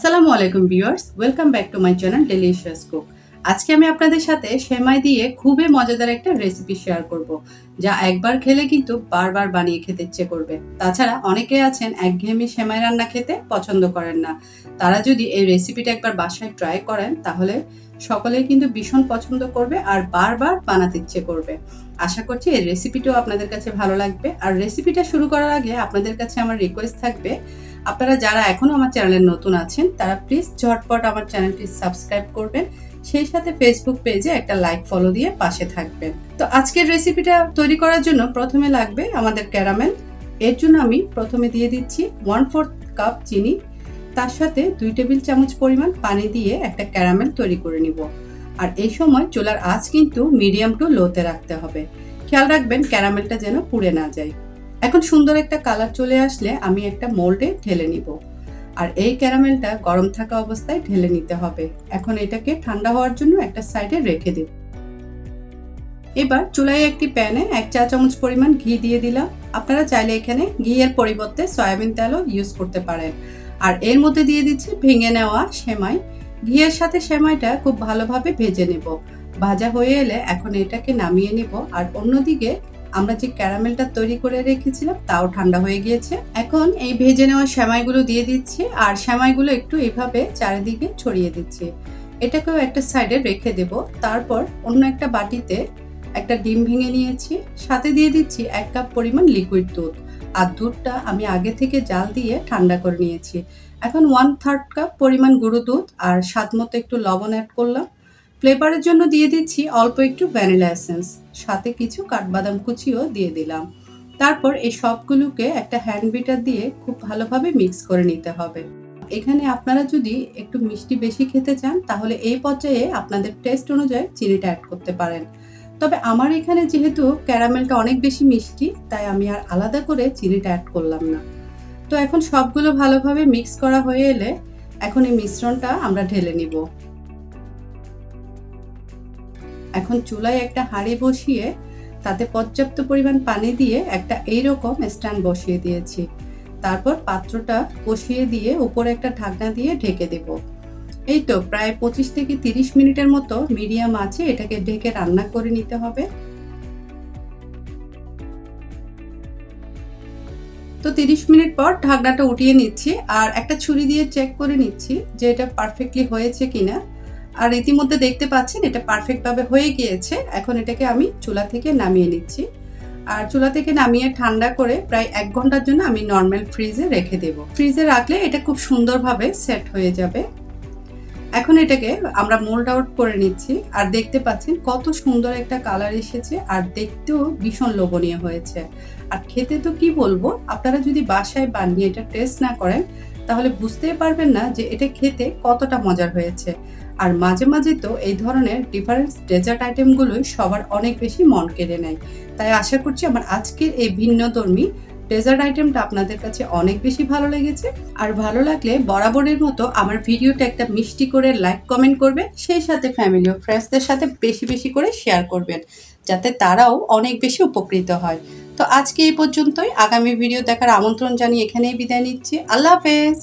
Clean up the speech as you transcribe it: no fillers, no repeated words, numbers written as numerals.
আসসালামু আলাইকুম viewers, welcome back to my channel delicious cook. আজকে আমি আপনাদের সাথে সেমাই দিয়ে খুবই মজাদার একটা রেসিপি শেয়ার করব, যা একবার খেলে কিন্তু বারবার বানিয়ে খেতে ইচ্ছে করবে। তাছাড়া অনেকে আছেন একঘেয়েমি সেমাই রান্না খেতে পছন্দ করেন না। তারা যদি এই রেসিপিটা একবার বাসায় ট্রাই করেন তাহলে সকলেই কিন্তু ভীষণ পছন্দ করবে আর বারবার বানাতে ইচ্ছে করবে। আশা করছি এই রেসিপিটাও আপনাদের কাছে ভালো লাগবে। আর রেসিপিটা শুরু করার আগে আপনাদের কাছে আমার রিকোয়েস্ট থাকবে, আপনারা যারা এখনো আমার চ্যানেলে নতুন আছেন তারা প্লিজ ঝটপট আমার চ্যানেলটি সাবস্ক্রাইব করবেন, সেই সাথে ফেসবুক পেজে একটা লাইক ফলো দিয়ে পাশে থাকবেন। তো আজকের রেসিপিটা তৈরি করার জন্য প্রথমে লাগবে আমাদের ক্যারামেল। এর জন্য আমি প্রথমে দিয়ে দিচ্ছি 1/4 কাপ চিনি, তার সাথে 2 টেবিল চামচ পরিমাণ পানি দিয়ে একটা ক্যারামেল তৈরি করে নিব। আর এই সময় চুলার আঁচ কিন্তু মিডিয়াম টু লোতে রাখতে হবে। খেয়াল রাখবেন ক্যারামেলটা যেন পুড়ে না যায়। এখন সুন্দর একটা কালার চলে আসলে আমি একটা মোল্ডে ঢেলে নিব। আর এই ক্যারামেলটা গরম থাকা অবস্থায় ঢেলে নিতে হবে। এখন এটাকে ঠান্ডা হওয়ার জন্য একটা সাইডে রেখে দেব। এবার চুলায় একটি প্যানে 1 চা চামচ পরিমাণ ঘি দিয়ে দিলাম। আপনারা চাইলে এখানে ঘিয়ের পরিবর্তে সয়াবিন তেলও ইউজ করতে পারেন। আর এর মধ্যে দিয়ে দিচ্ছি ভেঙে নেওয়া সেমাই। ঘিয়ের সাথে সেমাইটা খুব ভালোভাবে ভেজে নেব। ভাজা হয়ে এলে এখন এটাকে নামিয়ে নেব। আর অন্যদিকে আমরা যে ক্যারামেলটা তৈরি করে রেখেছিলাম তাও ঠান্ডা হয়ে গিয়েছে। এখন এই ভেজে নেওয়া সেমাইগুলো দিয়ে দিচ্ছি আর সেমাইগুলো একটু এইভাবে চারিদিকে ছড়িয়ে দিচ্ছি। এটাকেও একটা সাইডে রেখে দেব। তারপর অন্য একটা বাটিতে একটা ডিম ভেঙে নিয়েছি, সাথে দিয়ে দিচ্ছি 1 কাপ পরিমাণ লিকুইড দুধ। আর দুধটা আমি আগে থেকে জাল দিয়ে ঠান্ডা করে নিয়েছি। এখন 1/3 কাপ পরিমাণ গুঁড়ো দুধ আর স্বাদ মতো একটু লবণ অ্যাড করলাম। ফ্লেভারের জন্য দিয়ে দিচ্ছি অল্প একটু ভ্যানিলা এসেন্স, সাথে কিছু কাঠবাদাম কুচিও দিয়ে দিলাম। তারপর এই সবগুলোকে একটা হ্যান্ড বিটার দিয়ে খুব ভালোভাবে মিক্স করে নিতে হবে। এখানে আপনারা যদি একটু মিষ্টি বেশি খেতে চান তাহলে এই পর্যায়ে আপনাদের টেস্ট অনুযায়ী চিনিটা অ্যাড করতে পারেন। তবে আমার এখানে যেহেতু ক্যারামেলটা অনেক বেশি মিষ্টি, তাই আমি আর আলাদা করে চিনিটা অ্যাড করলাম না। তো এখন সবগুলো ভালোভাবে মিক্স করা হয়ে এলে এখন এই মিশ্রণটা আমরা ঢেলে নিব। এখন চুলায় একটা হাঁড়ি বসিয়ে তাতে পর্যাপ্ত পরিমাণ পানি দিয়ে একটা এইরকম স্ট্যান্ড বসিয়ে দিয়েছি। তারপর পাত্রটা বসিয়ে দিয়ে উপরে একটা ঢাকনা দিয়ে ঢেকে দেব। এই তো প্রায় 25 থেকে 30 মিনিটের মতো মিডিয়াম আঁচে এটাকে ঢেকে রান্না করে নিতে হবে। তো 30 মিনিট পর ঢাকনাটা উঠিয়ে নিচ্ছি আর একটা ছুরি দিয়ে চেক করে নিচ্ছি যে এটা পারফেক্টলি হয়েছে কিনা। আর ইতিমধ্যে দেখতে পাচ্ছেন এটা পারফেক্টভাবে হয়ে গিয়েছে। এখন এটাকে আমি চুলা থেকে নামিয়ে নিচ্ছি। আর চুলা থেকে নামিয়ে ঠান্ডা করে প্রায় 1 ঘন্টার জন্য আমি নর্মাল ফ্রিজে রেখে দেব। ফ্রিজে রাখলে এটা খুব সুন্দরভাবে সেট হয়ে যাবে। এখন এটাকে আমরা মোল্ড আউট করে নিচ্ছি আর দেখতে পাচ্ছেন কত সুন্দর একটা কালার এসেছে আর দেখতেও ভীষণ লোভনীয় হয়েছে। আর খেতে তো কি বলবো, আপনারা যদি বাসায় বানিয়ে এটা টেস্ট না করেন তাহলে বুঝতেই পারবেন না যে এটা খেতে কতটা মজার হয়েছে। আর মাঝে মাঝে তো এই ধরনের ডিফারেন্ট ডেজার্ট আইটেমগুলোই সবার অনেক বেশি মন কেড়ে নেয়। তাই আশা করছি আমার আজকের এই ভিন্নধর্মী ডেজার্ট আইটেমটা আপনাদের কাছে অনেক বেশি ভালো লেগেছে। আর ভালো লাগলে বরাবরের মতো আমার ভিডিওটা একটা মিষ্টি করে লাইক কমেন্ট করবেন, সেই সাথে ফ্যামিলি ও ফ্রেন্ডসদের সাথে বেশি বেশি করে শেয়ার করবেন, যাতে তারাও অনেক বেশি উপকৃত হয়। তো আজকে এই পর্যন্তই। আগামী ভিডিও দেখার আমন্ত্রণ জানিয়ে এখানেই বিদায় নিচ্ছি। আল্লাহ হাফেজ।